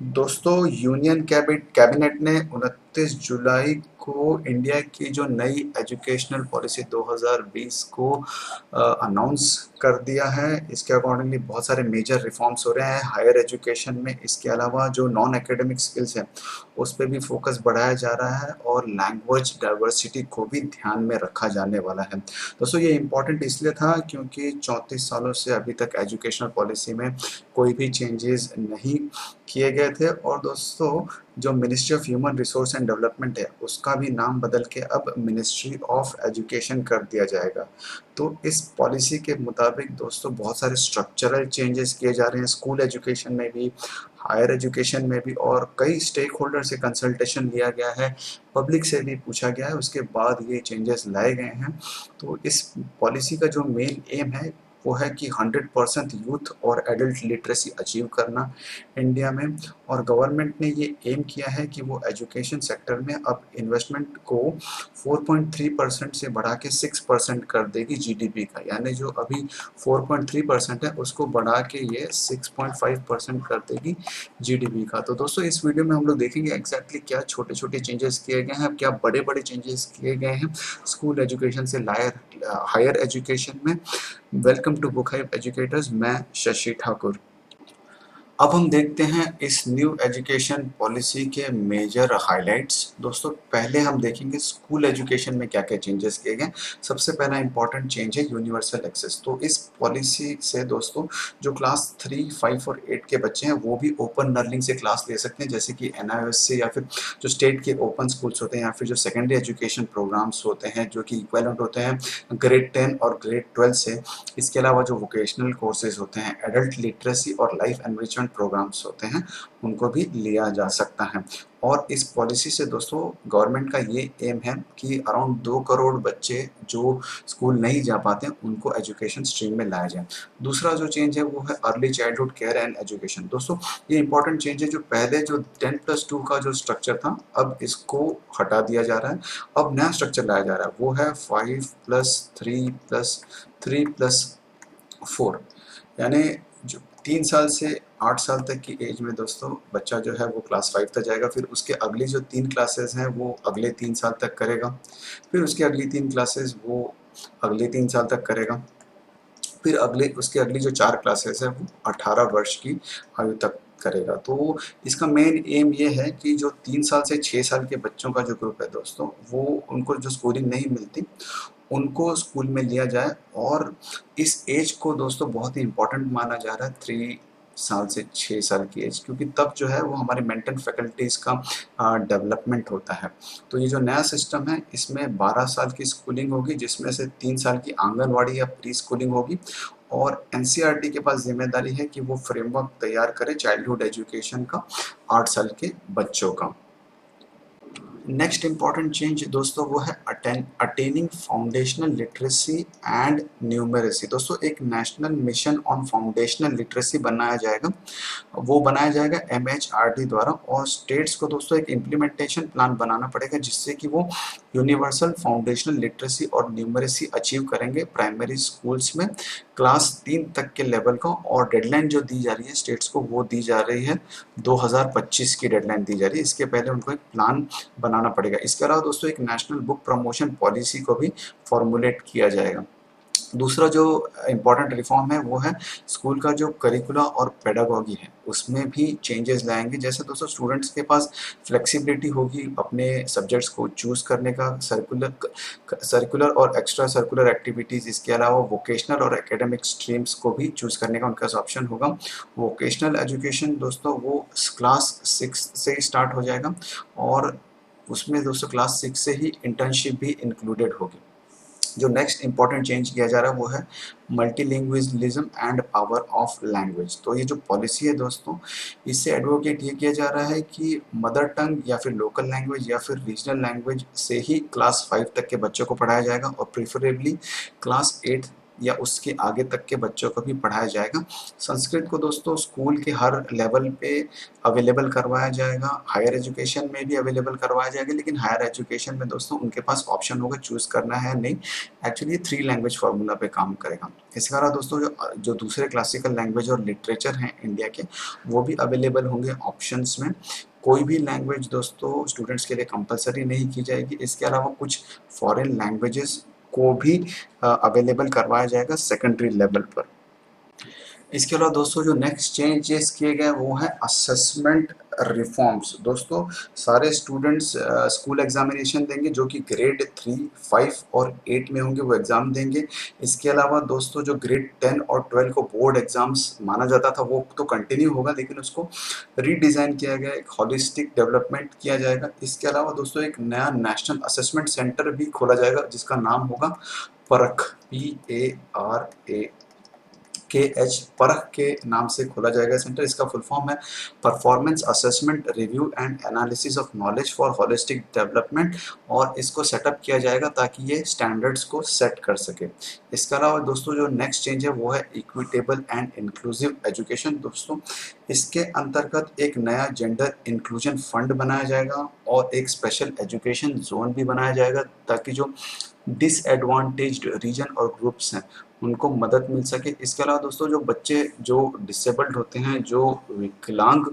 दोस्तों, union cabinet ने 29 जुलाई को इंडिया की जो नई एजुकेशनल पॉलिसी 2020 को अनाउंस कर दिया है। इसके अकॉर्डिंगली बहुत सारे मेजर रिफॉर्म्स हो रहे हैं हायर एजुकेशन में। इसके अलावा जो नॉन एकेडमिक स्किल्स हैं उस पर भी फोकस बढ़ाया जा रहा है और लैंग्वेज डाइवर्सिटी को भी ध्यान में रखा जाने वाला है। दोस्तों, ये इम्पोर्टेंट इसलिए था क्योंकि 34 सालों से अभी तक एजुकेशनल पॉलिसी में कोई भी चेंजेस नहीं किए गए थे। और दोस्तों, जो ministry of human resource and development है उसका भी नाम बदल के अब मिनिस्ट्री ऑफ एजुकेशन कर दिया जाएगा। तो इस पॉलिसी के मुताबिक दोस्तों बहुत सारे स्ट्रक्चरल चेंजेस किए जा रहे हैं स्कूल एजुकेशन में भी, हायर एजुकेशन में भी, और कई स्टेक होल्डर से कंसल्टेशन लिया गया है, पब्लिक से भी पूछा गया है, उसके बाद ये चेंजेस लाए गए हैं। तो इस पॉलिसी का जो मेन एम है वो है कि 100% यूथ और एडल्ट लिटरेसी अचीव करना इंडिया में। और गवर्नमेंट ने ये एम किया है कि वो एजुकेशन सेक्टर में अब इन्वेस्टमेंट को 4.3% से बढ़ा के 6% कर देगी जीडीपी का। यानी जो अभी 4.3% है उसको बढ़ा के ये 6.5% कर देगी जीडीपी का। तो दोस्तों, इस वीडियो में हम लोग देखेंगे एग्जैक्टली क्या छोटे छोटे चेंजेस किए गए हैं, क्या बड़े बड़े चेंजेस किए गए हैं स्कूल एजुकेशन से हायर एजुकेशन में। Welcome to Book Hype educators, मैं शशि ठाकुर। अब हम देखते हैं इस न्यू एजुकेशन पॉलिसी के मेजर हाइलाइट्स। दोस्तों, पहले हम देखेंगे स्कूल एजुकेशन में क्या क्या चेंजेस किए गए। सबसे पहला इंपॉर्टेंट चेंज है यूनिवर्सल एक्सेस। तो इस पॉलिसी से दोस्तों जो क्लास 3, 5 और 8 के बच्चे हैं वो भी ओपन लर्निंग से क्लास ले सकते हैं, जैसे कि एनआईओएस से, या फिर जो स्टेट के ओपन स्कूल्स होते हैं, या फिर जो सेकेंडरी एजुकेशन प्रोग्राम्स होते हैं जो कि इक्वेलेंट होते हैं ग्रेड 10 और ग्रेड 12 से। इसके अलावा जो वोकेशनल कोर्सेज होते हैं, एडल्ट लिटरेसी और लाइफ एनरिचमेंट प्रोग्राम्स होते हैं, उनको भी लिया जा सकता है। और इस पॉलिसी से दोस्तों गवर्नमेंट का ये एम है कि अराउंड 2 करोड़ बच्चे जो स्कूल नहीं जा पाते उनको एजुकेशन स्ट्रीम में लाया जाए। दूसरा जो चेंज है वो है early childhood care and education. दोस्तों, ये इंपॉर्टेंट चेंज है। जो पहले जो 10+2 का जो स्ट्रक्चर था अब इसको हटा दिया जा रहा है। अब नया स्ट्रक्चर लाया जा रहा है, वो है 5+3+3+4। यानी जो 3 साल से 8 साल तक की एज में दोस्तों बच्चा जो है वो क्लास 5 तक जाएगा। फिर उसके अगली जो 3 क्लासेस हैं वो अगले 3 साल तक करेगा। फिर उसकी अगली 3 क्लासेस वो अगले 3 साल तक करेगा। फिर अगले उसके अगली जो 4 क्लासेस है वो 18 वर्ष की आयु तक करेगा। तो इसका मेन एम ये है कि जो 3 साल से 6 साल के बच्चों का जो ग्रुप है दोस्तों, वो उनको जो स्कूलिंग नहीं मिलती उनको स्कूल में लिया जाए। और इस एज को दोस्तों बहुत ही इंपॉर्टेंट माना जा रहा है, 3 साल से 6 साल की एज, क्योंकि तब जो है वो हमारे मेंटल फैकल्टीज का डेवलपमेंट होता है। तो ये जो नया सिस्टम है इसमें 12 साल की स्कूलिंग होगी, जिसमें से 3 साल की आंगनवाड़ी या प्री स्कूलिंग होगी। और एनसीईआरटी के पास जिम्मेदारी है कि वो फ्रेमवर्क तैयार करे चाइल्डहुड एजुकेशन का 8 साल के बच्चों का। नेक्स्ट इंपॉर्टेंट चेंज दोस्तों वो है attaining foundational literacy and numeracy. दोस्तों, एक national mission on foundational literacy बनाया जाएगा। वो बनाया जाएगा एमएचआरडी द्वारा। और स्टेट्स को दोस्तों एक इम्प्लीमेंटेशन प्लान बनाना पड़ेगा जिससे कि वो यूनिवर्सल फाउंडेशनल लिटरेसी और न्यूमरेसी अचीव करेंगे प्राइमरी स्कूल्स में क्लास 3 तक के लेवल का। और डेडलाइन जो दी जा रही है स्टेट्स को वो दी जा रही है 2025 की डेडलाइन दी जा रही है। इसके पहले उनको एक प्लान बनाना पड़ेगा। इसके अलावा दोस्तों एक नेशनल बुक प्रमोशन पॉलिसी को भी फॉर्मुलेट किया जाएगा। दूसरा जो इम्पोर्टेंट रिफॉर्म है वो है स्कूल का जो करिकुला और पेडागॉगी है उसमें भी चेंजेस लाएंगे। जैसे दोस्तों स्टूडेंट्स के पास फ्लेक्सिबिलिटी होगी अपने सब्जेक्ट्स को चूज करने का, सर्कुलर और एक्स्ट्रा सर्कुलर एक्टिविटीज़, इसके अलावा वोकेशनल और एकेडमिक स्ट्रीम्स को भी चूज करने का उनका ऑप्शन होगा। वोकेशनल एजुकेशन दोस्तों वो क्लास 6 से ही स्टार्ट हो जाएगा। और उसमें दोस्तों क्लास 6 से ही इंटर्नशिप भी इंक्लूडेड होगी। जो नेक्स्ट इंपॉर्टेंट चेंज किया जा रहा है वो है मल्टीलिंग्विज्म एंड पावर ऑफ लैंग्वेज। तो ये जो पॉलिसी है दोस्तों इससे एडवोकेट ये किया जा रहा है कि मदर टंग या फिर लोकल लैंग्वेज या फिर रीजनल लैंग्वेज से ही क्लास 5 तक के बच्चों को पढ़ाया जाएगा, और प्रिफरेबली क्लास 8 या उसके आगे तक के बच्चों को भी पढ़ाया जाएगा। संस्कृत को दोस्तों स्कूल के हर लेवल पे अवेलेबल करवाया जाएगा, हायर एजुकेशन में भी अवेलेबल करवाया जाएगा, लेकिन हायर एजुकेशन में दोस्तों उनके पास ऑप्शन होगा चूज़ करना है नहीं। एक्चुअली 3 लैंग्वेज फार्मूला पे काम करेगा। इसके अलावा दोस्तों जो दूसरे क्लासिकल लैंग्वेज और लिटरेचर हैं इंडिया के, वो भी अवेलेबल होंगे ऑप्शंस में। कोई भी लैंग्वेज दोस्तों स्टूडेंट्स के लिए कंपलसरी नहीं की जाएगी। इसके अलावा कुछ फॉरेन लैंग्वेजेस को भी अवेलेबल करवाया जाएगा सेकेंडरी लेवल पर। इसके अलावा दोस्तों जो नेक्स्ट चेंजेस किए गए वो है असेसमेंट रिफॉर्म्स। दोस्तों सारे स्टूडेंट्स स्कूल एग्जामिनेशन देंगे जो कि ग्रेड 3, 5 और 8 में होंगे, वो एग्ज़ाम देंगे। इसके अलावा दोस्तों जो ग्रेड 10 और 12 को बोर्ड एग्जाम्स माना जाता था वो तो कंटिन्यू होगा, लेकिन उसको रीडिज़ाइन किया गया, एक हॉलिस्टिक डेवलपमेंट किया जाएगा। इसके अलावा दोस्तों एक नया नेशनल असेसमेंट सेंटर भी खोला जाएगा जिसका नाम होगा परख, PARAKH, परख के नाम से खोला जाएगा सेंटर। इसका फुल फॉर्म है performance assessment review and analysis of knowledge for holistic development, और इसको सेटअप किया जाएगा ताकि ये स्टैंडर्ड्स को सेट कर सके। इसके अलावा दोस्तों जो नेक्स्ट चेंज है वो है इक्विटेबल एंड इंक्लूसिव एजुकेशन। दोस्तों इसके अंतर्गत एक नया जेंडर इंक्लूजन फंड बनाया जाएगा और एक स्पेशल एजुकेशन जोन भी बनाया जाएगा ताकि जो डिसएडवांटेज्ड रीजन और ग्रुप्स हैं उनको मदद मिल सके। इसके अलावा दोस्तों जो बच्चे जो डिसेबल्ड होते हैं, जो विकलांग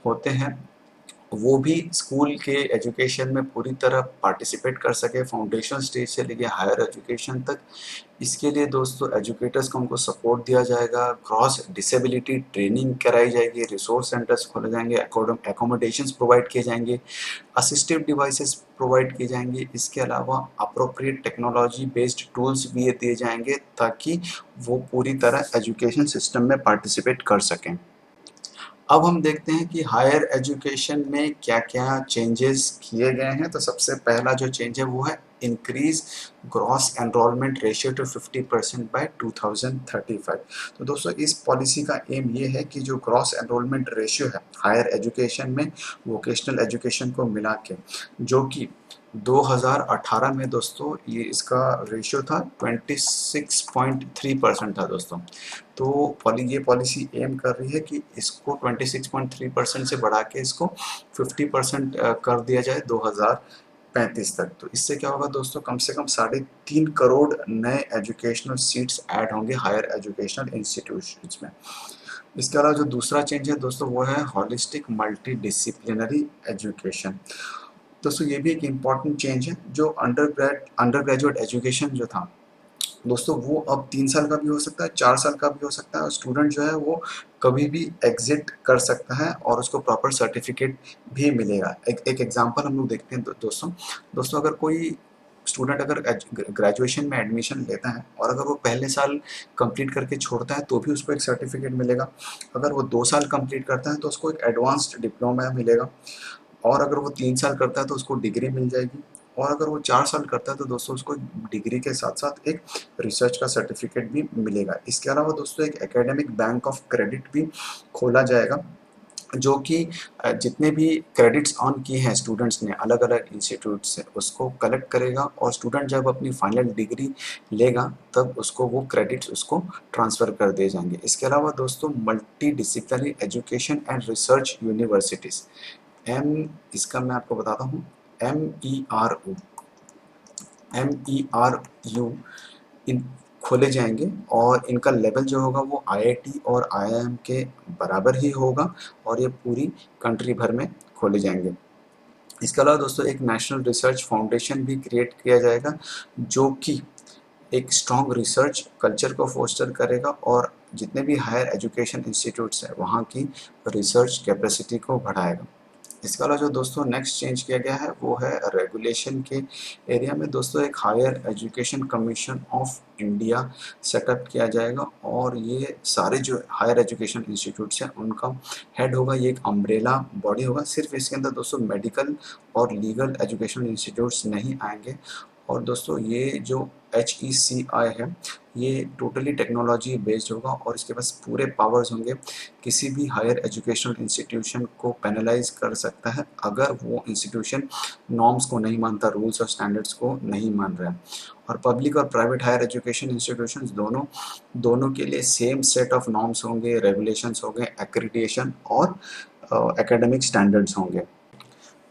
होते हैं, वो भी स्कूल के एजुकेशन में पूरी तरह पार्टिसिपेट कर सके फाउंडेशन स्टेज से लेके हायर एजुकेशन तक। इसके लिए दोस्तों एजुकेटर्स को उनको सपोर्ट दिया जाएगा, क्रॉस डिसेबिलिटी ट्रेनिंग कराई जाएगी, रिसोर्स सेंटर्स खोले जाएंगे, एकोमोडेशंस प्रोवाइड किए जाएंगे, असिस्टिव डिवाइसेस प्रोवाइड किए जाएंगे। इसके अलावा अप्रोप्रिएट टेक्नोलॉजी बेस्ड टूल्स भी ये दिए जाएंगे ताकि वो पूरी तरह एजुकेशन सिस्टम में पार्टिसिपेट कर सकें। अब हम देखते हैं कि हायर एजुकेशन में क्या-क्या चेंजेस किए गए हैं। तो सबसे पहला जो चेंज है वो है increase gross enrolment ratio to 50% by 2035। तो दोस्तों इस पॉलिसी का एम ये है कि जो ग्रॉस एनरोलमेंट रेशियो है हायर एजुकेशन में वोकेशनल एजुकेशन को मिला के, जो कि 2018 में दोस्तों ये इसका रेशियो था 26.3% था दोस्तों। तो ये पॉलिसी एम कर रही है कि इसको 26.3% से बढ़ा के इसको 50% कर दिया जाए 2035 तक। तो इससे क्या होगा दोस्तों, कम से कम 3.5 करोड़ नए एजुकेशनल सीट्स ऐड होंगे हायर एजुकेशनल इंस्टीट्यूशंस में। इसके अलावा जो दूसरा चेंज है दोस्तों वो है हॉलिस्टिक मल्टी डिसिप्लिनरी एजुकेशन। दोस्तों ये भी एक इम्पॉर्टेंट चेंज है। जो अंडर ग्रेजुएट एजुकेशन जो था दोस्तों वो अब 3 साल का भी हो सकता है, 4 साल का भी हो सकता है, और स्टूडेंट जो है वो कभी भी एग्जिट कर सकता है और उसको प्रॉपर सर्टिफिकेट भी मिलेगा। एक एग्जांपल हम लोग देखते हैं दोस्तों अगर कोई स्टूडेंट अगर ग्रेजुएशन में एडमिशन लेता है और अगर वो पहले साल कंप्लीट करके छोड़ता है तो भी उसको एक सर्टिफिकेट मिलेगा। अगर वो 2 साल कंप्लीट करता है तो उसको एक एडवांस्ड डिप्लोमा मिलेगा, और अगर वो 3 साल करता है तो उसको डिग्री मिल जाएगी, और अगर वो 4 साल करता है तो दोस्तों उसको डिग्री के साथ साथ एक रिसर्च का सर्टिफिकेट भी मिलेगा। इसके अलावा दोस्तों एक एकेडमिक बैंक ऑफ क्रेडिट भी खोला जाएगा जो कि जितने भी क्रेडिट्स अर्न किए हैं स्टूडेंट्स ने अलग अलग इंस्टीट्यूट से उसको कलेक्ट करेगा, और स्टूडेंट जब अपनी फाइनल डिग्री लेगा तब उसको वो क्रेडिट्स उसको ट्रांसफ़र कर दिए जाएंगे। इसके अलावा दोस्तों multi disciplinary education and research universities, इसका मैं आपको बताता हूँ, MERU इन खोले जाएंगे, और इनका लेवल जो होगा वो IIT और IIM के बराबर ही होगा, और ये पूरी कंट्री भर में खोले जाएंगे। इसके अलावा दोस्तों एक नेशनल रिसर्च फाउंडेशन भी क्रिएट किया जाएगा जो कि एक स्ट्रॉन्ग रिसर्च कल्चर को फोस्टर करेगा और जितने भी हायर एजुकेशन इंस्टीट्यूट्स हैं वहाँ की रिसर्च कैपेसिटी को बढ़ाएगा। इसके अलावा जो दोस्तों नेक्स्ट चेंज किया गया है वो है रेगुलेशन के एरिया में दोस्तों एक higher education commission of India set up किया जाएगा, और ये सारे जो हायर एजुकेशन इंस्टीट्यूट्स हैं उनका हेड होगा, ये एक अम्ब्रेला बॉडी होगा। सिर्फ इसके अंदर दोस्तों मेडिकल और लीगल एजुकेशन इंस्टीट्यूट्स नहीं आएंगे, और दोस्तों ये जो HECI है ये टोटली टेक्नोलॉजी बेस्ड होगा और इसके पास पूरे पावर्स होंगे, किसी भी हायर एजुकेशनल इंस्टीट्यूशन को पेनलाइज कर सकता है अगर वो इंस्टीट्यूशन नॉर्म्स को नहीं मानता, रूल्स और स्टैंडर्ड्स को नहीं मान रहा है। और पब्लिक और प्राइवेट हायर एजुकेशन इंस्टीट्यूशंस दोनों दोनों के लिए सेम सेट ऑफ नॉर्म्स होंगे, रेगुलेशंस होंगे, एक्रेडिटेशन और एकेडमिक स्टैंडर्ड्स होंगे।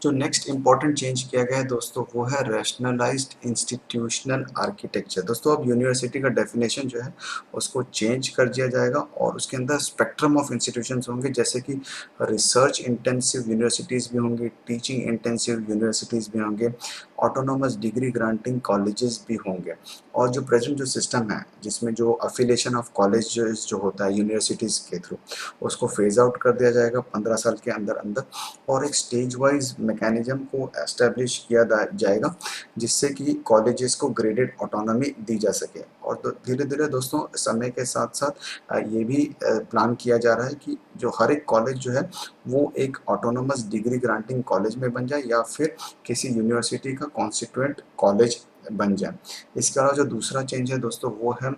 जो नेक्स्ट इंपॉर्टेंट चेंज किया गया है दोस्तों वो है रैशनलाइज्ड इंस्टीट्यूशनल आर्किटेक्चर। दोस्तों अब यूनिवर्सिटी का डेफिनेशन जो है उसको चेंज कर दिया जाएगा और उसके अंदर स्पेक्ट्रम ऑफ इंस्टीट्यूशंस होंगे, जैसे कि रिसर्च इंटेंसिव यूनिवर्सिटीज़ भी होंगी, टीचिंग इंटेंसिव यूनिवर्सिटीज़ भी होंगे, ऑटोनोमस डिग्री ग्रांटिंग कॉलेजेस भी होंगे। और जो प्रेजेंट जो सिस्टम है जिसमें जो अफिलिएशन ऑफ कॉलेज जो होता है यूनिवर्सिटीज़ के थ्रू, उसको फेज आउट कर दिया जाएगा 15 साल के अंदर अंदर और एक स्टेज वाइज मैकेनिज्म को एस्टेब्लिश किया जाएगा जिससे कि कॉलेजेस को ग्रेडेड ऑटोनॉमी दी जा सके। और धीरे धीरे दोस्तों समय के साथ साथ ये भी प्लान किया जा रहा है कि जो हर एक कॉलेज जो है वो एक ऑटोनोमस डिग्री ग्रांटिंग कॉलेज में बन जाए या फिर किसी यूनिवर्सिटी का कॉन्स्टिट्यूएंट कॉलेज बन जाए। इसके अलावा जो दूसरा चेंज है दोस्तों वो है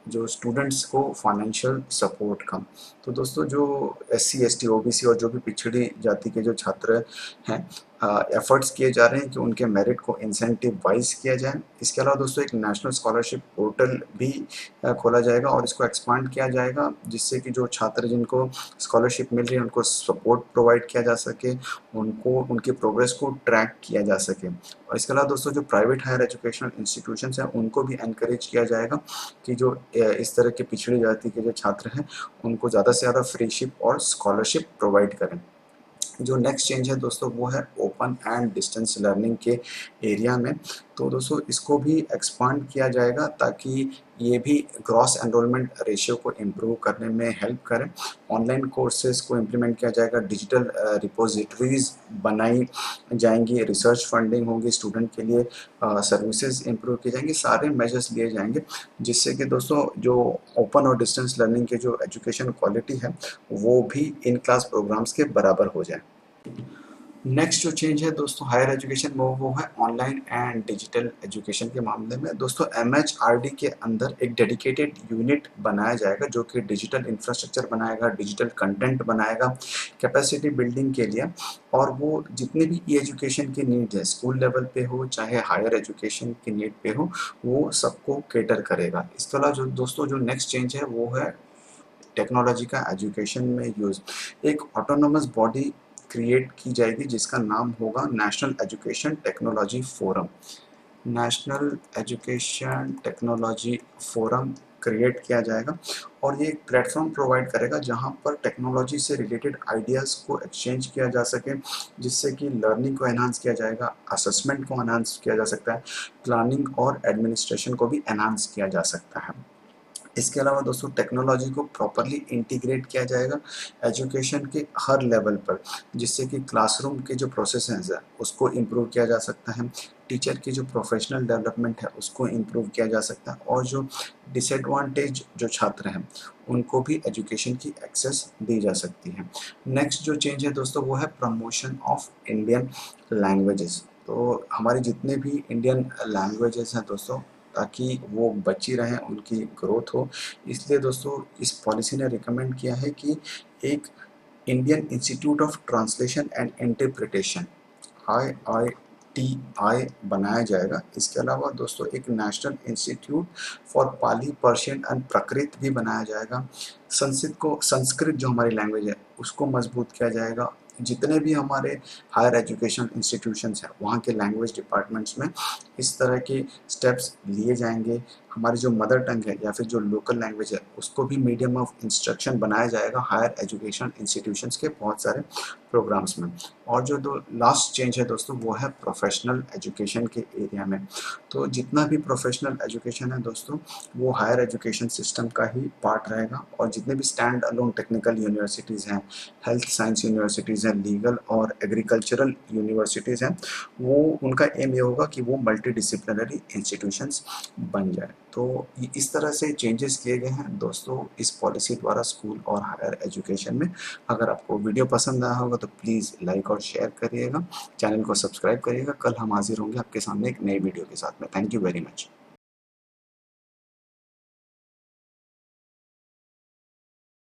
जो स्टूडेंट्स को फाइनेंशियल सपोर्ट का। तो दोस्तों जो SC ST OBC और जो भी पिछड़ी जाति के जो छात्र हैं एफर्ट्स किए जा रहे हैं कि उनके मेरिट को इंसेंटिव वाइज किया जाए। इसके अलावा दोस्तों एक नेशनल स्कॉलरशिप पोर्टल भी खोला जाएगा और इसको एक्सपांड किया जाएगा जिससे कि जो छात्र जिनको स्कॉलरशिप मिल रही है उनको सपोर्ट प्रोवाइड किया जा सके, उनको उनकी प्रोग्रेस को ट्रैक किया जा सके। और इसके अलावा दोस्तों जो प्राइवेट हायर एजुकेशनल इंस्टीट्यूशंस हैं उनको भी एनकरेज किया जाएगा कि जो इस तरह के पिछड़ी जाति के जो छात्र हैं उनको ज़्यादा से ज़्यादा फ्रीशिप और स्कॉलरशिप प्रोवाइड करें। जो नेक्स्ट चेंज है दोस्तों वो है ओपन एंड डिस्टेंस लर्निंग के एरिया में। तो दोस्तों इसको भी एक्सपांड किया जाएगा ताकि ये भी ग्रॉस एनरोलमेंट रेशियो को इम्प्रूव करने में हेल्प करें। ऑनलाइन कोर्सेज को इम्प्लीमेंट किया जाएगा, डिजिटल रिपोजिटरीज बनाई जाएंगी, रिसर्च फंडिंग होगी, स्टूडेंट के लिए सर्विसेज इम्प्रूव की जाएंगी, सारे मेजर्स लिए जाएंगे जिससे कि दोस्तों जो ओपन और डिस्टेंस लर्निंग के जो एजुकेशन क्वालिटी है वो भी इन क्लास प्रोग्राम्स के बराबर हो जाए। नेक्स्ट जो चेंज है दोस्तों हायर एजुकेशन में वो है ऑनलाइन एंड डिजिटल एजुकेशन के मामले में। दोस्तों MHRD के अंदर एक डेडिकेटेड यूनिट बनाया जाएगा जो कि डिजिटल इंफ्रास्ट्रक्चर बनाएगा, डिजिटल कंटेंट बनाएगा कैपेसिटी बिल्डिंग के लिए। और वो जितने भी ई एजुकेशन की नीड है स्कूल लेवल पे हो चाहे हायर एजुकेशन की नीड पे हो वो सबको केटर करेगा। इसके अलावा जो दोस्तों जो नेक्स्ट चेंज है वो है टेक्नोलॉजी का एजुकेशन में यूज़। एक ऑटोनोमस बॉडी क्रिएट की जाएगी जिसका नाम होगा national education technology forum. National education technology forum create किया जाएगा और ये एक प्लेटफॉर्म प्रोवाइड करेगा जहां पर टेक्नोलॉजी से रिलेटेड आइडियाज़ को एक्सचेंज किया जा सके जिससे कि लर्निंग को एनहांस किया जाएगा, असेसमेंट को एनहांस किया जा सकता है, प्लानिंग और एडमिनिस्ट्रेशन को भी एनहांस किया जा सकता है। इसके अलावा दोस्तों टेक्नोलॉजी को प्रॉपरली इंटीग्रेट किया जाएगा एजुकेशन के हर लेवल पर जिससे कि क्लासरूम के जो प्रोसेसेस है उसको इम्प्रूव किया जा सकता है, टीचर की जो प्रोफेशनल डेवलपमेंट है उसको इम्प्रूव किया जा सकता है और जो डिसएडवांटेज जो छात्र हैं उनको भी एजुकेशन की एक्सेस दी जा सकती है। नेक्स्ट जो चेंज है दोस्तों वो है प्रमोशन ऑफ इंडियन लैंग्वेजेस। तो हमारे जितने भी इंडियन लैंग्वेजेस हैं दोस्तों ताकि वो बची रहें, उनकी ग्रोथ हो, इसलिए दोस्तों इस पॉलिसी ने रिकमेंड किया है कि एक Indian institute of translation and interpretation IITI बनाया जाएगा। इसके अलावा दोस्तों एक national institute for Pali Persian and Prakrit भी बनाया जाएगा। संस्कृत जो हमारी लैंग्वेज है उसको मजबूत किया जाएगा। जितने भी हमारे हायर एजुकेशन इंस्टीट्यूशंस हैं वहाँ के लैंग्वेज डिपार्टमेंट्स में इस तरह के स्टेप्स लिए जाएंगे। हमारी जो मदर टंग है या फिर जो लोकल लैंग्वेज है उसको भी मीडियम ऑफ इंस्ट्रक्शन बनाया जाएगा हायर एजुकेशन इंस्टीट्यूशंस के बहुत सारे प्रोग्राम्स में। और जो दो लास्ट चेंज है दोस्तों वो है प्रोफेशनल एजुकेशन के एरिया में। तो जितना भी प्रोफेशनल एजुकेशन है दोस्तों वो हायर एजुकेशन सिस्टम का ही पार्ट रहेगा और जितने भी स्टैंड अलोन टेक्निकल यूनिवर्सिटीज़ हैं, हेल्थ साइंस यूनिवर्सिटीज़ हैं, लीगल और एग्रीकल्चरल यूनिवर्सिटीज़ हैं, वो उनका एम ये होगा कि वो मल्टी डिसिप्लिनरी इंस्टीट्यूशंस बन जाए। तो इस तरह से चेंजेस किए गए हैं दोस्तों इस पॉलिसी द्वारा स्कूल और हायर एजुकेशन में। अगर आपको वीडियो पसंद आया होगा तो प्लीज़ लाइक और शेयर करिएगा, चैनल को सब्सक्राइब करिएगा। कल हम हाजिर होंगे आपके सामने एक नई वीडियो के साथ में। Thank you very much.